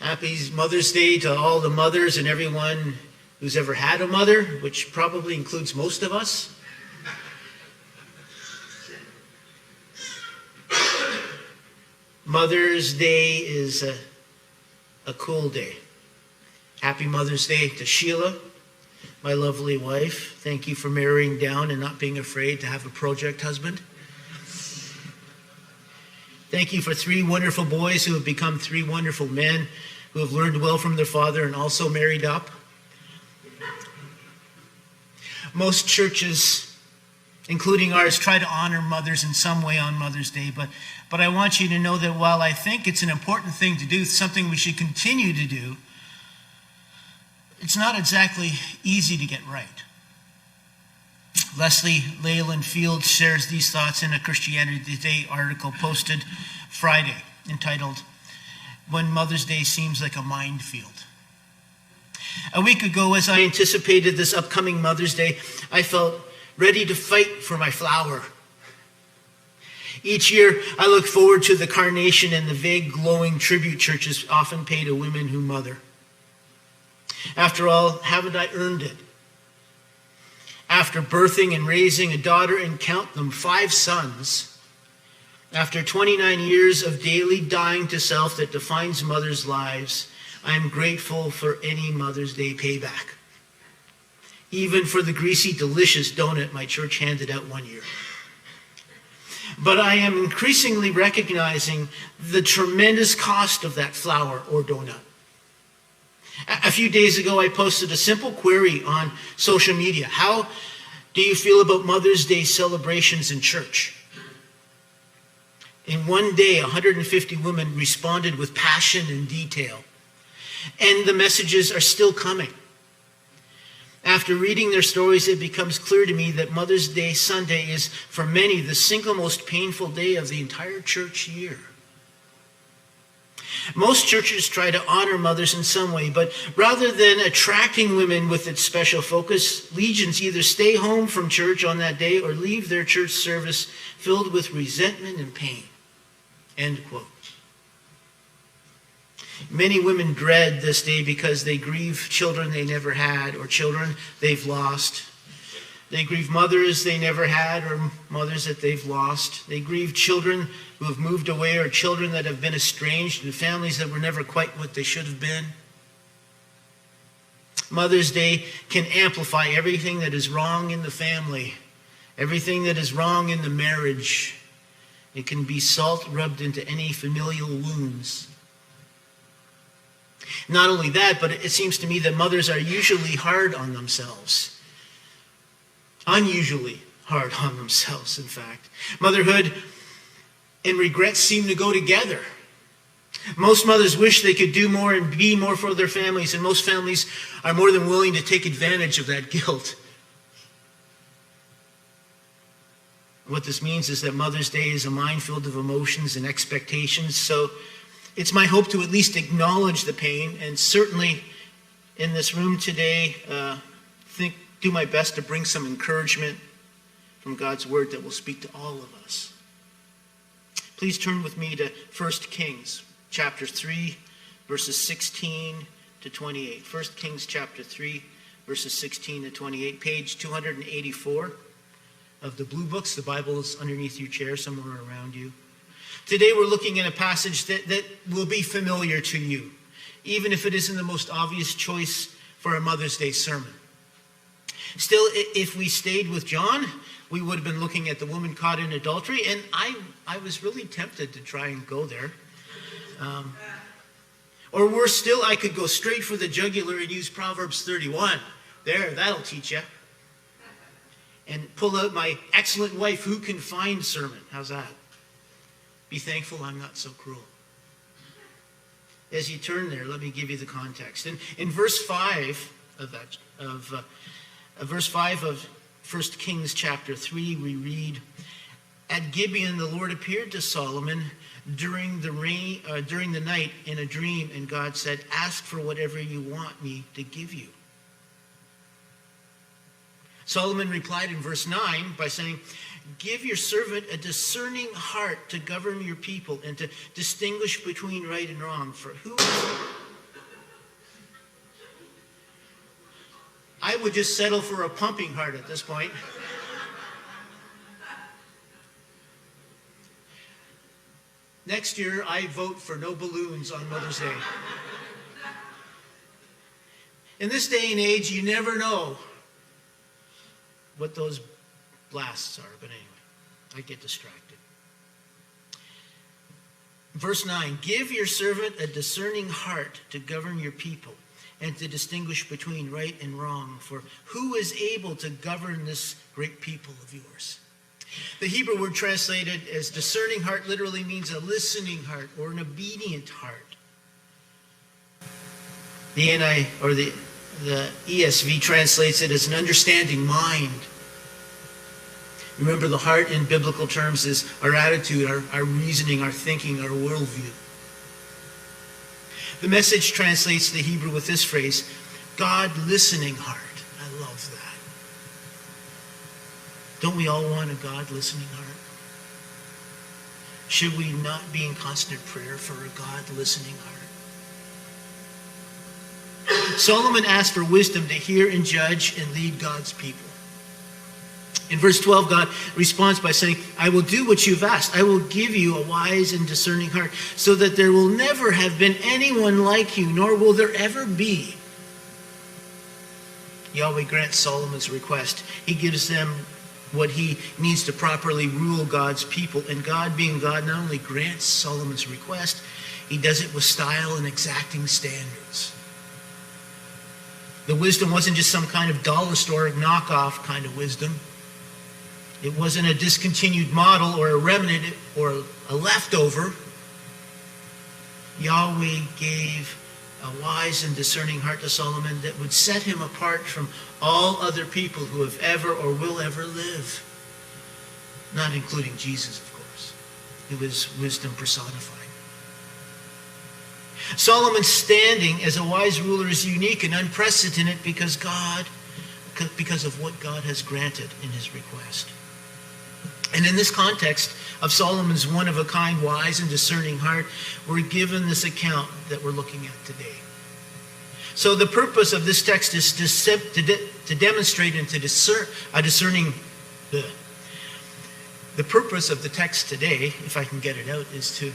Happy Mother's Day to all the mothers and everyone who's ever had a mother, which probably includes most of us. Mother's Day is a cool day. Happy Mother's Day to Sheila, my lovely wife. Thank you for marrying down and not being afraid to have a project husband. Thank you for 3 wonderful boys who have become 3 wonderful men who have learned well from their father and also married up. Most churches, including ours, try to honor mothers in some way on Mother's Day, but I want you to know that while I think it's an important thing to do, something we should continue to do, it's not exactly easy to get right. Leslie Leyland Fields shares these thoughts in a Christianity Today article posted Friday entitled, "When Mother's Day Seems Like a Minefield." A week ago, as I anticipated this upcoming Mother's Day, I felt ready to fight for my flower. Each year, I look forward to the carnation and the vague glowing tribute churches often pay to women who mother. After all, haven't I earned it? After birthing and raising a daughter, and count them 5 sons, after 29 years of daily dying to self that defines mothers' lives, I am grateful for any Mother's Day payback. Even for the greasy, delicious donut my church handed out one year. But I am increasingly recognizing the tremendous cost of that flour or donut. A few days ago, I posted a simple query on social media. How do you feel about Mother's Day celebrations in church? In one day, 150 women responded with passion and detail. And the messages are still coming. After reading their stories, it becomes clear to me that Mother's Day Sunday is, for many, the single most painful day of the entire church year. Most churches try to honor mothers in some way, but rather than attracting women with its special focus, legions either stay home from church on that day or leave their church service filled with resentment and pain. End quote. Many women dread this day because they grieve children they never had or children they've lost. They grieve mothers they never had or mothers that they've lost. They grieve children who have moved away or children that have been estranged and families that were never quite what they should have been. Mother's Day can amplify everything that is wrong in the family, everything that is wrong in the marriage. It can be salt rubbed into any familial wounds. Not only that, but it seems to me that mothers are usually hard on themselves. Unusually hard on themselves, in fact. Motherhood and regret seem to go together. Most mothers wish they could do more and be more for their families, and most families are more than willing to take advantage of that guilt. What this means is that Mother's Day is a minefield of emotions and expectations, so it's my hope to at least acknowledge the pain, and certainly in this room today, do my best to bring some encouragement from God's word that will speak to all of us. Please turn with me to 1 Kings chapter 3, verses 16 to 28. 1 Kings chapter 3, verses 16 to 28, page 284 of the blue books. The Bible is underneath your chair somewhere around you. Today we're looking at a passage that will be familiar to you, even if it isn't the most obvious choice for a Mother's Day sermon. Still, if we stayed with John, we would have been looking at the woman caught in adultery, and I was really tempted to try and go there. Or worse still, I could go straight for the jugular and use Proverbs 31. There, that'll teach you. And pull out my excellent wife who can find sermon. How's that? Be thankful I'm not so cruel. As you turn there, let me give you the context. In verse 5 verse 5 of 1 Kings chapter 3, we read, "At Gibeon the Lord appeared to Solomon during the night in a dream, and God said, 'Ask for whatever you want me to give you.' Solomon replied in verse 9 by saying, 'Give your servant a discerning heart to govern your people and to distinguish between right and wrong. For I would just settle for a pumping heart at this point. Next year, I vote for no balloons on Mother's Day. In this day and age, you never know what those blasts are. But anyway, I get distracted. Verse 9, give your servant a discerning heart to govern your people and to distinguish between right and wrong. For who is able to govern this great people of yours? The Hebrew word translated as discerning heart literally means a listening heart or an obedient heart. The ESV translates it as an understanding mind. Remember, the heart in biblical terms is our attitude, our reasoning, our thinking, our worldview. The Message translates the Hebrew with this phrase, God listening heart. I love that. Don't we all want a God listening heart? Should we not be in constant prayer for a God listening heart? Solomon asked for wisdom to hear and judge and lead God's people. In verse 12, God responds by saying, I will do what you've asked. I will give you a wise and discerning heart, so that there will never have been anyone like you, nor will there ever be. Yahweh grants Solomon's request. He gives them what he needs to properly rule God's people. And God, being God, not only grants Solomon's request, he does it with style and exacting standards. The wisdom wasn't just some kind of dollar store knockoff kind of wisdom. It wasn't a discontinued model or a remnant or a leftover. Yahweh gave a wise and discerning heart to Solomon that would set him apart from all other people who have ever or will ever live. Not including Jesus, of course, who is wisdom personified. Solomon's standing as a wise ruler is unique and unprecedented because of what God has granted in his request. And in this context of Solomon's one-of-a-kind, wise and discerning heart, we're given this account that we're looking at today. So the purpose of this text is to demonstrate and to discern a discerning. The purpose of the text today, if I can get it out, is to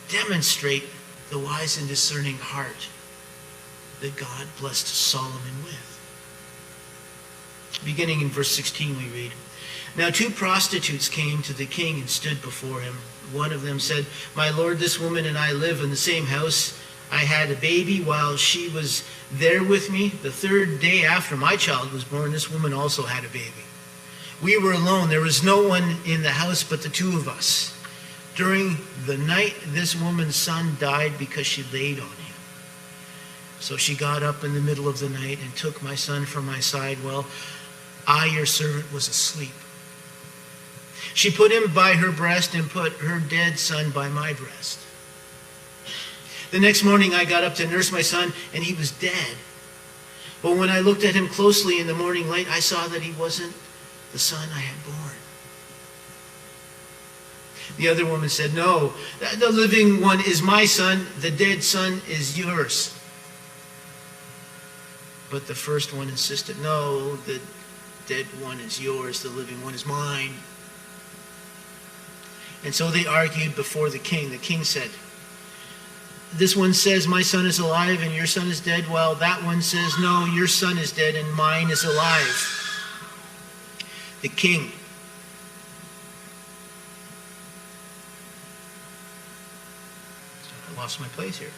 demonstrate the wise and discerning heart that God blessed Solomon with. Beginning in verse 16, we read, Now 2 prostitutes came to the king and stood before him. One of them said, My lord, this woman and I live in the same house. I had a baby while she was there with me. The 3rd day after my child was born, this woman also had a baby. We were alone. There was no one in the house but the 2 of us. During the night, this woman's son died because she laid on him. So she got up in the middle of the night and took my son from my side while I, your servant, was asleep. She put him by her breast and put her dead son by my breast. The next morning I got up to nurse my son, and he was dead. But when I looked at him closely in the morning light, I saw that he wasn't the son I had born. The other woman said, No, the living one is my son, the dead son is yours. But the first one insisted, No, the dead one is yours, the living one is mine. And so they argued before the king. The king said, This one says, My son is alive and your son is dead, while that one says, No, your son is dead and mine is alive. The king lost my place here.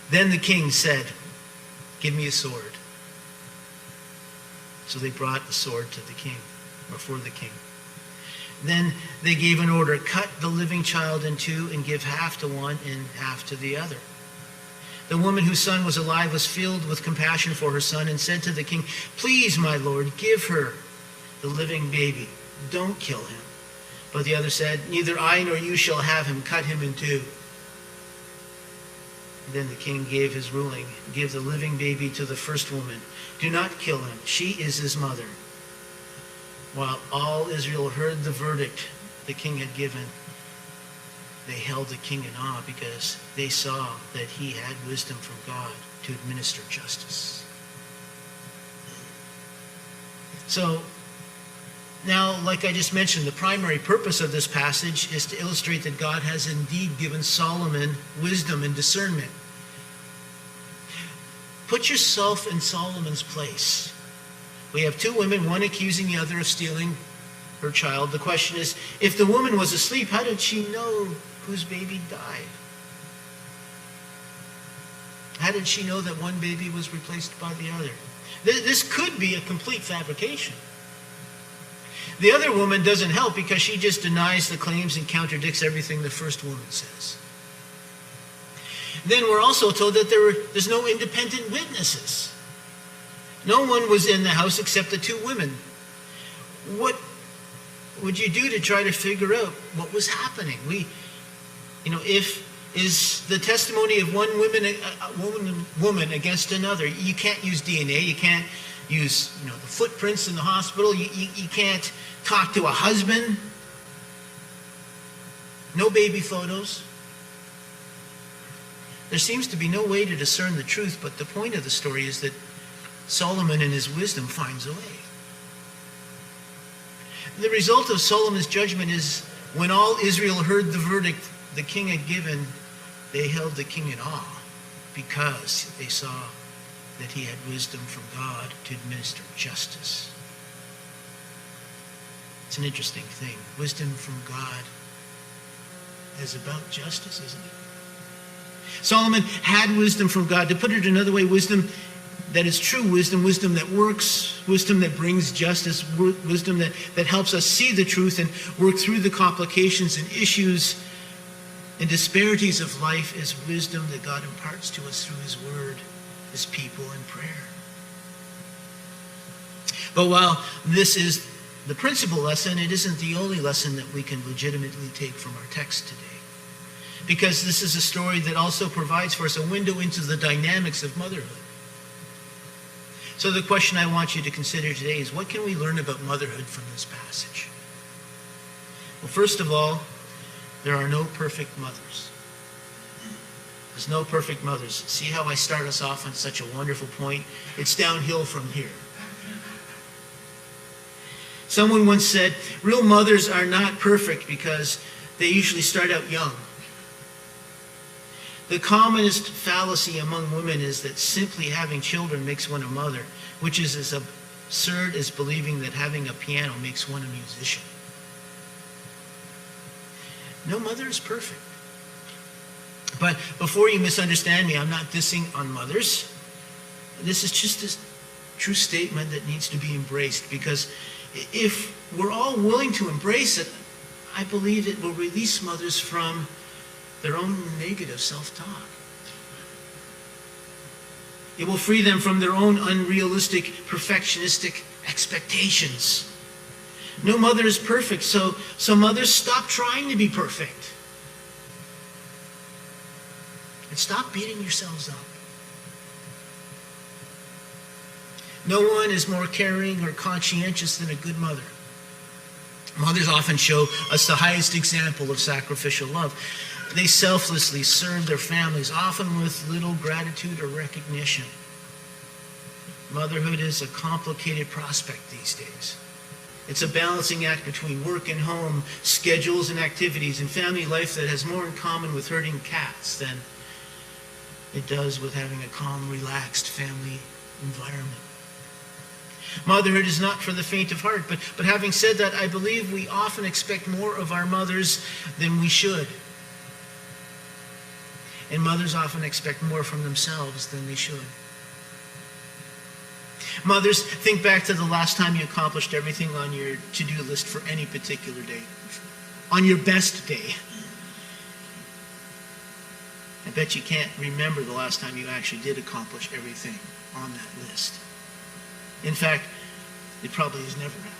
Then the king said, Give me a sword. So they brought the sword to the king, or for the king. Then they gave an order, Cut the living child in 2 and give half to one and half to the other. The woman whose son was alive was filled with compassion for her son and said to the king, Please, my lord, give her the living baby. Don't kill him. But the other said, Neither I nor you shall have him. Cut him in 2. Then the king gave his ruling, Give the living baby to the first woman. Do not kill him. She is his mother. While all Israel heard the verdict the king had given, they held the king in awe because they saw that he had wisdom from God to administer justice. So, now, like I just mentioned, the primary purpose of this passage is to illustrate that God has indeed given Solomon wisdom and discernment. Put yourself in Solomon's place. We have two women, one accusing the other of stealing her child. The question is, if the woman was asleep, how did she know whose baby died? How did she know that one baby was replaced by the other? This could be a complete fabrication. The other woman doesn't help because she just denies the claims and contradicts everything the first woman says. Then we're also told that there's no independent witnesses. No one was in the house except the two women. What would you do to try to figure out what was happening? Is the testimony of one woman against another? You can't use DNA. You can't use the footprints in the hospital. You can't talk to a husband. No baby photos. There seems to be no way to discern the truth, but the point of the story is that Solomon in his wisdom finds a way. The result of Solomon's judgment is when all Israel heard the verdict the king had given, they held the king in awe because they saw that he had wisdom from God to administer justice. It's an interesting thing. Wisdom from God is about justice, isn't it? Solomon had wisdom from God. To put it another way, wisdom that is true wisdom, wisdom that works, wisdom that brings justice, wisdom that helps us see the truth and work through the complications and issues and disparities of life is wisdom that God imparts to us through his word, his people, and prayer. But while this is the principal lesson, it isn't the only lesson that we can legitimately take from our text today. Because this is a story that also provides for us a window into the dynamics of motherhood. So the question I want you to consider today is, what can we learn about motherhood from this passage? Well, first of all, there are no perfect mothers. There's no perfect mothers. See how I start us off on such a wonderful point? It's downhill from here. Someone once said, real mothers are not perfect because they usually start out young. The commonest fallacy among women is that simply having children makes one a mother, which is as absurd as believing that having a piano makes one a musician. No mother is perfect. But before you misunderstand me, I'm not dissing on mothers. This is just a true statement that needs to be embraced, because if we're all willing to embrace it, I believe it will release mothers from their own negative self-talk. It will free them from their own unrealistic, perfectionistic expectations. No mother is perfect, so mothers, stop trying to be perfect. And stop beating yourselves up. No one is more caring or conscientious than a good mother. Mothers often show us the highest example of sacrificial love. They selflessly serve their families, often with little gratitude or recognition. Motherhood is a complicated prospect these days. It's a balancing act between work and home, schedules and activities, and family life that has more in common with herding cats than it does with having a calm, relaxed family environment. Motherhood is not for the faint of heart, but having said that, I believe we often expect more of our mothers than we should. And mothers often expect more from themselves than they should. Mothers, think back to the last time you accomplished everything on your to-do list for any particular day. On your best day. I bet you can't remember the last time you actually did accomplish everything on that list. In fact, it probably has never happened.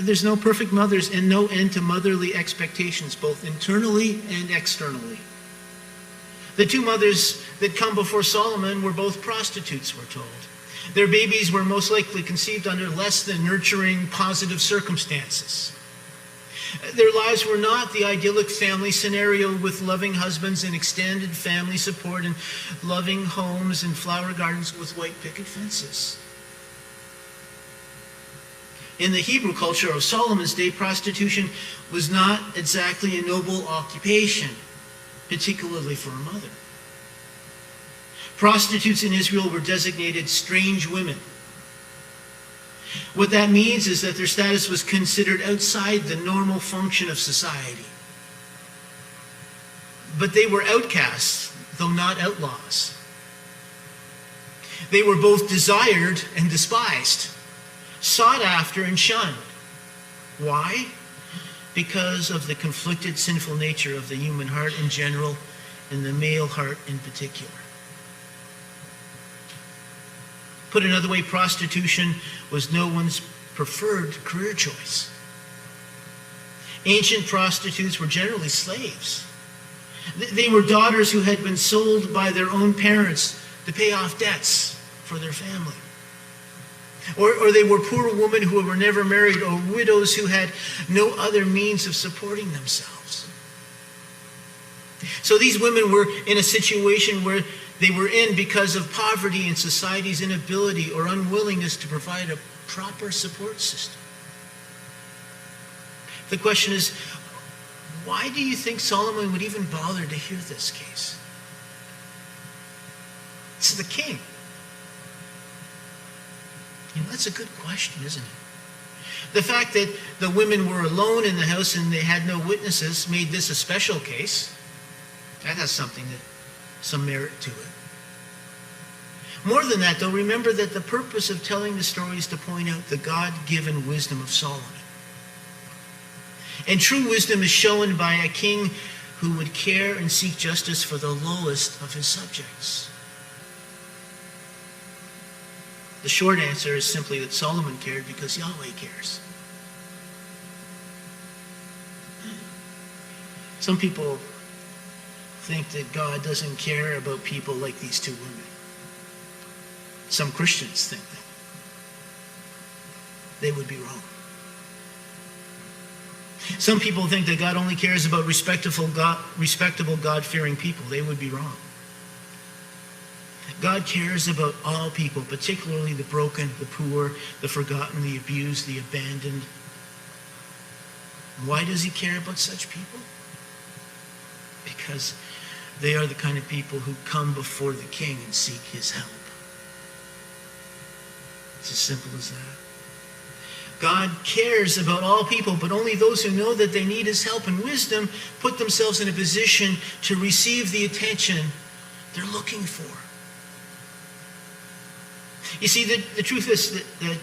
There's no perfect mothers and no end to motherly expectations, both internally and externally. The two mothers that come before Solomon were both prostitutes, we're told. Their babies were most likely conceived under less than nurturing, positive circumstances. Their lives were not the idyllic family scenario with loving husbands and extended family support and loving homes and flower gardens with white picket fences. In the Hebrew culture of Solomon's day, prostitution was not exactly a noble occupation, particularly for a mother. Prostitutes in Israel were designated strange women. What that means is that their status was considered outside the normal function of society. But they were outcasts, though not outlaws. They were both desired and despised, sought after and shunned. Why? Because of the conflicted sinful nature of the human heart in general and the male heart in particular. Put another way, prostitution was no one's preferred career choice. Ancient prostitutes were generally slaves. They were daughters who had been sold by their own parents to pay off debts for their family. Or they were poor women who were never married, or widows who had no other means of supporting themselves. So these women were in a situation where they were in because of poverty and society's inability or unwillingness to provide a proper support system. The question is, why do you think Solomon would even bother to hear this case? It's the king. That's a good question, isn't it? The fact that the women were alone in the house and they had no witnesses made this a special case. That has some merit to it. More than that, though, remember that the purpose of telling the story is to point out the God-given wisdom of Solomon. And true wisdom is shown by a king who would care and seek justice for the lowest of his subjects. The short answer is simply that Solomon cared because Yahweh cares. Some people think that God doesn't care about people like these two women. Some Christians think that. They would be wrong. Some people think that God only cares about respectable God-fearing people. They would be wrong. God cares about all people, particularly the broken, the poor, the forgotten, the abused, the abandoned. Why does he care about such people? Because they are the kind of people who come before the king and seek his help. It's as simple as that. God cares about all people, but only those who know that they need his help and wisdom put themselves in a position to receive the attention they're looking for. You see, the truth is that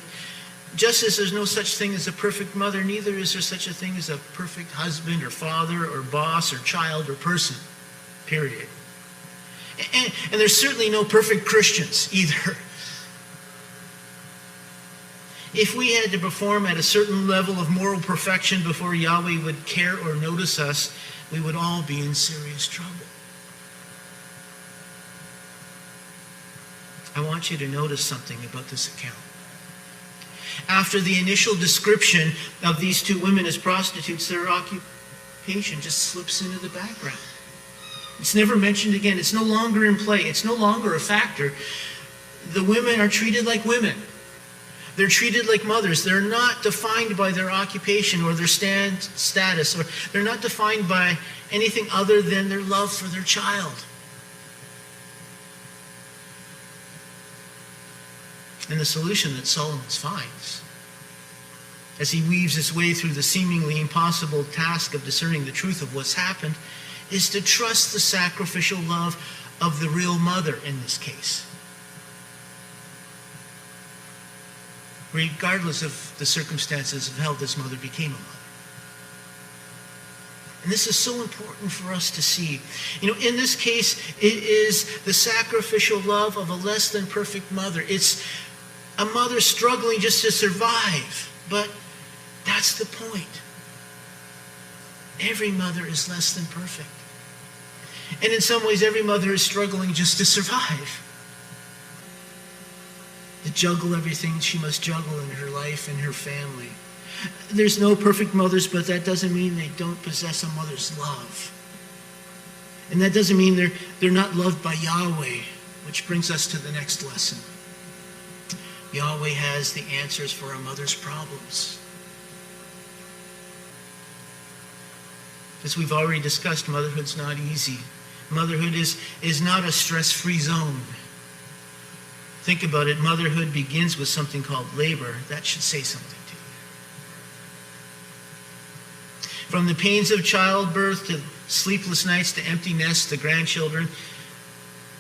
just as there's no such thing as a perfect mother, neither is there such a thing as a perfect husband or father or boss or child or person, period. And there's certainly no perfect Christians either. If we had to perform at a certain level of moral perfection before Yahweh would care or notice us, we would all be in serious trouble. I want you to notice something about this account. After the initial description of these two women as prostitutes, their occupation just slips into the background. It's never mentioned again. It's no longer in play. It's no longer a factor. The women are treated like women. They're treated like mothers. They're not defined by their occupation or their status, or they're not defined by anything other than their love for their child. And the solution that Solomon finds, as he weaves his way through the seemingly impossible task of discerning the truth of what's happened, is to trust the sacrificial love of the real mother in this case. Regardless of the circumstances of how this mother became a mother. And this is so important for us to see. In this case, it is the sacrificial love of a less than perfect mother. It's a mother struggling just to survive. But that's the point. Every mother is less than perfect. And in some ways, every mother is struggling just to survive. To juggle everything she must juggle in her life and her family. There's no perfect mothers, but that doesn't mean they don't possess a mother's love. And that doesn't mean they're not loved by Yahweh, which brings us to the next lesson. Yahweh has the answers for a mother's problems. As we've already discussed, motherhood's not easy. Motherhood is not a stress-free zone. Think about it. Motherhood begins with something called labor. That should say something to you. From the pains of childbirth to sleepless nights to empty nests to grandchildren,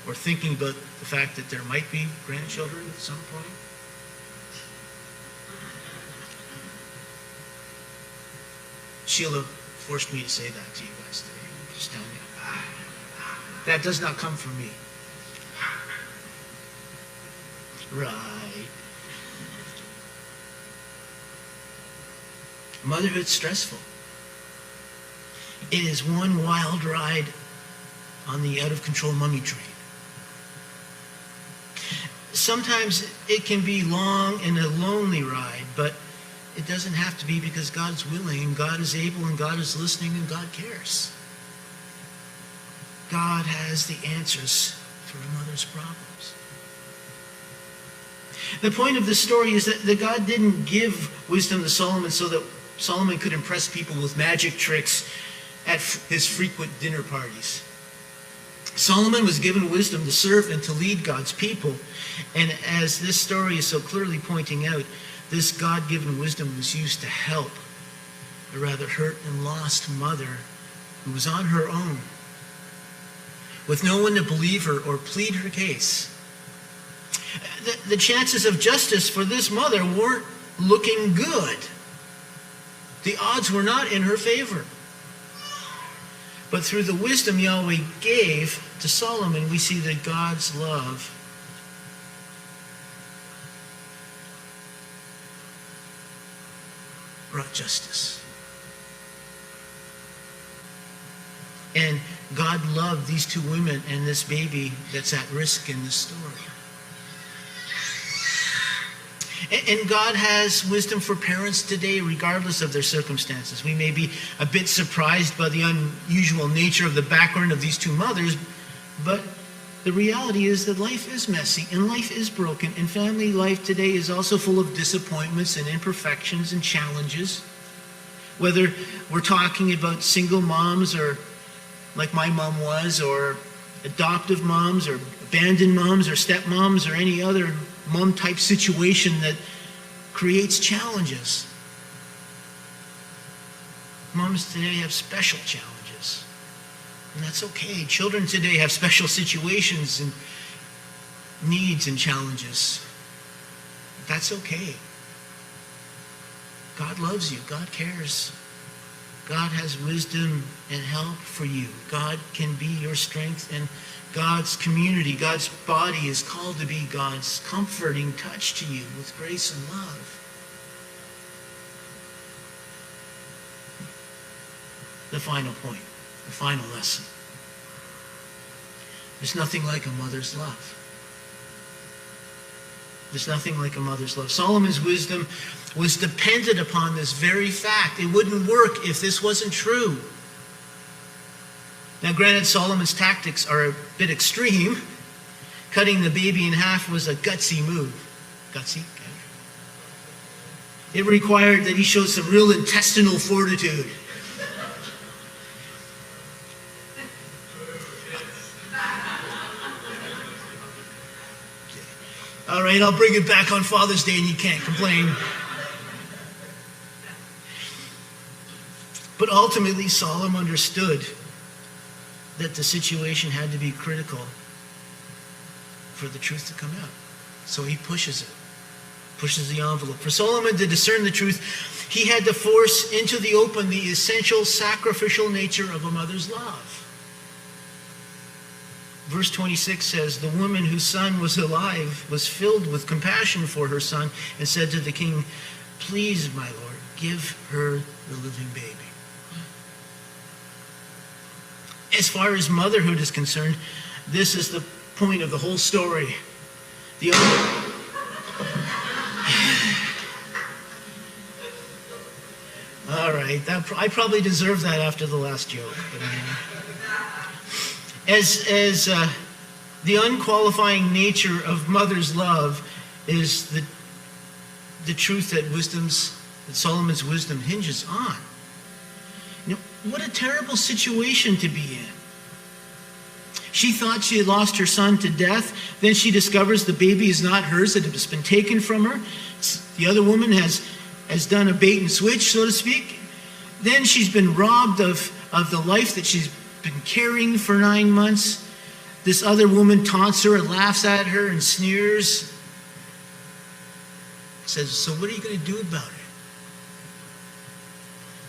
or thinking about the fact that there might be grandchildren at some point. Sheila forced me to say that to you guys today. Just telling you. That does not come from me. Right. Motherhood's stressful. It is one wild ride on the out-of-control mummy train. Sometimes it can be long and a lonely ride, but it doesn't have to be, because God's willing and God is able and God is listening and God cares. God has the answers for a mother's problems. The point of this story is that God didn't give wisdom to Solomon so that Solomon could impress people with magic tricks at his frequent dinner parties. Solomon was given wisdom to serve and to lead God's people. And as this story is so clearly pointing out, this God-given wisdom was used to help a rather hurt and lost mother who was on her own, with no one to believe her or plead her case. The chances of justice for this mother weren't looking good. The odds were not in her favor. But through the wisdom Yahweh gave to Solomon, we see that God's love brought justice. And God loved these two women and this baby that's at risk in this story. And God has wisdom for parents today, regardless of their circumstances. We may be a bit surprised by the unusual nature of the background of these two mothers, but the reality is that life is messy and life is broken, and family life today is also full of disappointments and imperfections and challenges. Whether we're talking about single moms, or like my mom was, or adoptive moms, or abandoned moms, or stepmoms, or any other mom-type situation that creates challenges. Moms today have special challenges, and that's okay. Children today have special situations and needs and challenges. That's okay. God loves you. God cares. God has wisdom and help for you. God can be your strength, and God's community, God's body is called to be God's comforting touch to you with grace and love. The final point, the final lesson. There's nothing like a mother's love. There's nothing like a mother's love. Solomon's wisdom was dependent upon this very fact. It wouldn't work if this wasn't true. Now, granted, Solomon's tactics are a bit extreme. Cutting the baby in half was a gutsy move. Gutsy? Okay. It required that he showed some real intestinal fortitude. All right, I'll bring it back on Father's Day and you can't complain. But ultimately, Solomon understood that the situation had to be critical for the truth to come out. So he pushes the envelope. For Solomon to discern the truth, he had to force into the open the essential sacrificial nature of a mother's love. Verse 26 says, "The woman whose son was alive was filled with compassion for her son and said to the king, 'Please, my lord, give her the living baby.'" As far as motherhood is concerned, this is the point of the whole story. right. I probably deserve that after the last joke. But as the unqualifying nature of mother's love is the truth that Solomon's wisdom hinges on. What a terrible situation to be in. She thought she had lost her son to death. Then she discovers the baby is not hers, that it has been taken from her. The other woman has done a bait and switch, so to speak. Then she's been robbed of the life that she's been carrying for 9 months. This other woman taunts her and laughs at her and sneers. Says, so what are you going to do about it?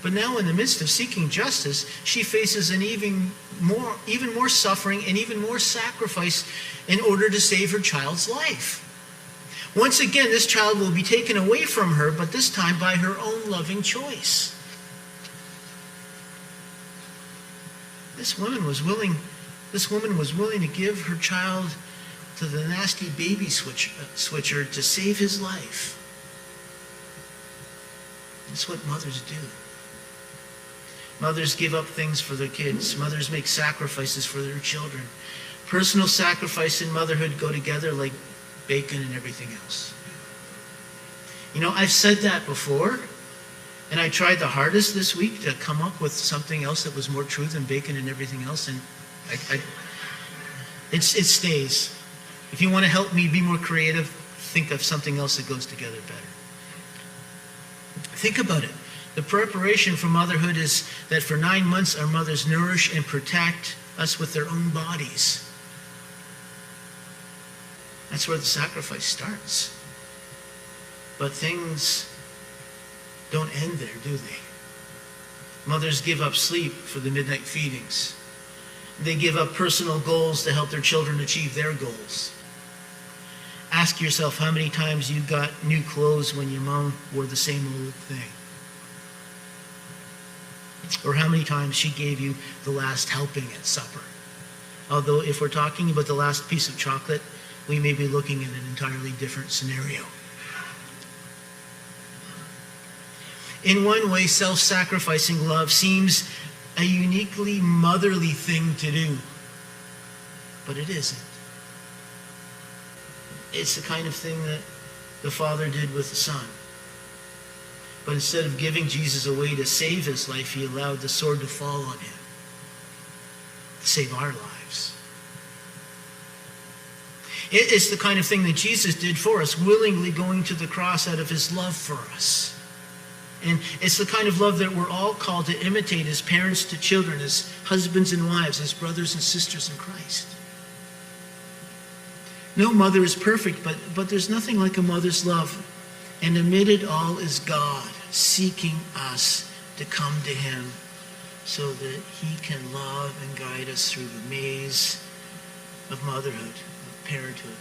But now in the midst of seeking justice, she faces an even more suffering and even more sacrifice in order to save her child's life. Once again, this child will be taken away from her, but this time by her own loving choice. This woman was willing to give her child to the nasty baby switcher to save his life. That's what mothers do. Mothers give up things for their kids. Mothers make sacrifices for their children. Personal sacrifice and motherhood go together like bacon and everything else. I've said that before, and I tried the hardest this week to come up with something else that was more true than bacon and everything else, and it stays. If you want to help me be more creative, think of something else that goes together better. Think about it. The preparation for motherhood is that for 9 months our mothers nourish and protect us with their own bodies. That's where the sacrifice starts. But things don't end there, do they? Mothers give up sleep for the midnight feedings. They give up personal goals to help their children achieve their goals. Ask yourself how many times you got new clothes when your mom wore the same old thing. Or how many times she gave you the last helping at supper. Although if we're talking about the last piece of chocolate, we may be looking at an entirely different scenario. In one way, self-sacrificing love seems a uniquely motherly thing to do. But it isn't. It's the kind of thing that the Father did with the Son. But instead of giving Jesus away to save his life, he allowed the sword to fall on him to save our lives. It's the kind of thing that Jesus did for us, willingly going to the cross out of his love for us. And it's the kind of love that we're all called to imitate as parents to children, as husbands and wives, as brothers and sisters in Christ. No mother is perfect, but there's nothing like a mother's love. And amid it all is God seeking us to come to him so that he can love and guide us through the maze of motherhood, of parenthood,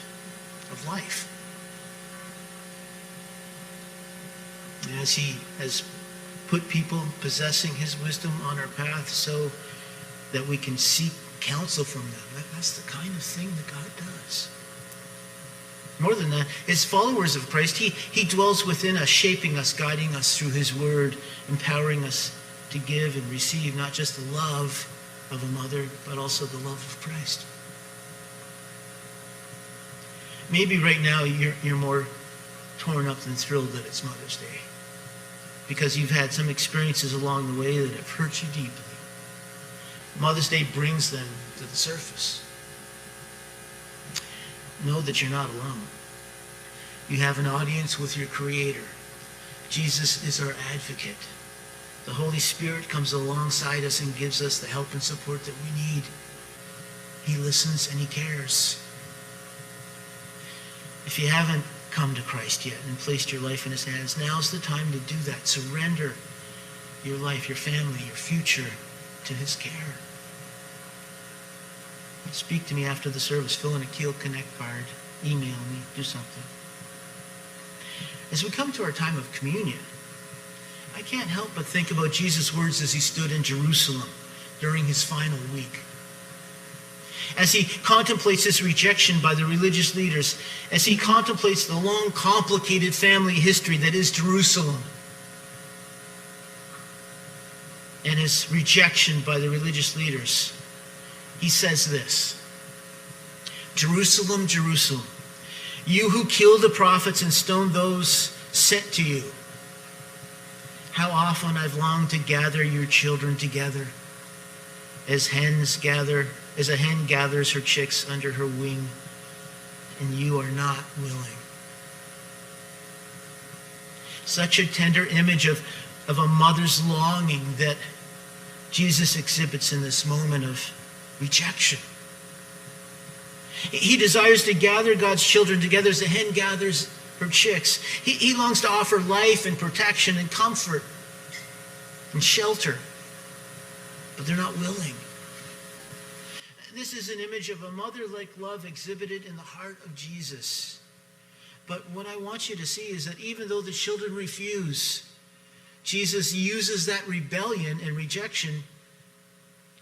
of life. And as he has put people possessing his wisdom on our path so that we can seek counsel from them, that's the kind of thing that God does. More than that, as followers of Christ, he dwells within us, shaping us, guiding us through his word, empowering us to give and receive not just the love of a mother, but also the love of Christ. Maybe right now you're more torn up than thrilled that it's Mother's Day, because you've had some experiences along the way that have hurt you deeply. Mother's Day brings them to the surface. Know that you're not alone. You have an audience with your Creator. Jesus is our advocate. The Holy Spirit comes alongside us and gives us the help and support that we need. He listens and he cares. If you haven't come to Christ yet and placed your life in his hands, now's the time to do that. Surrender your life, your family, your future to his care. Speak to me after the service. Fill in a Keele Connect card. Email me. Do something. As we come to our time of communion, I can't help but think about Jesus' words as he stood in Jerusalem during his final week. As he contemplates his rejection by the religious leaders, as he contemplates the long, complicated family history that is Jerusalem. and his rejection by the religious leaders, he says this: Jerusalem, Jerusalem, you who kill the prophets and stone those sent to you. How often I've longed to gather your children together, as a hen gathers her chicks under her wing, and you are not willing. Such a tender image of a mother's longing that Jesus exhibits in this moment of rejection. He desires to gather God's children together as a hen gathers her chicks. He longs to offer life and protection and comfort and shelter, but they're not willing. This is an image of a mother-like love exhibited in the heart of Jesus. But what I want you to see is that even though the children refuse, Jesus uses that rebellion and rejection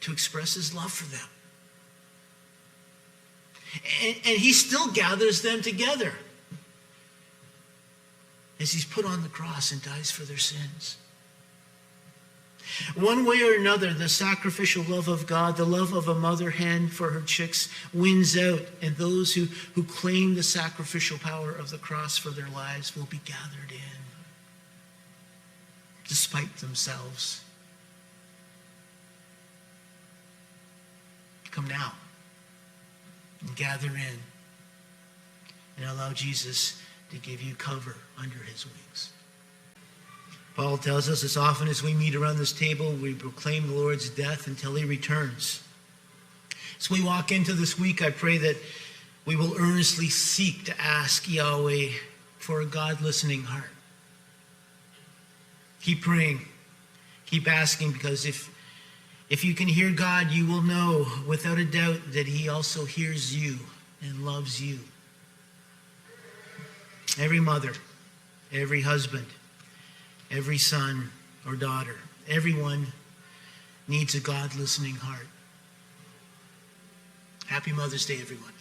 to express his love for them. And he still gathers them together as he's put on the cross and dies for their sins. One way or another, the sacrificial love of God, the love of a mother hen for her chicks, wins out, and those who claim the sacrificial power of the cross for their lives will be gathered in, despite themselves. Come now and gather in and allow Jesus to give you cover under his wings. Paul tells us, as often as we meet around this table, we proclaim the Lord's death until he returns. As we walk into this week, I pray that we will earnestly seek to ask Yahweh for a God-listening heart. Keep praying. Keep asking, because if you can hear God, you will know without a doubt that he also hears you and loves you. Every mother, every husband, every son or daughter, everyone needs a God-listening heart. Happy Mother's Day, everyone.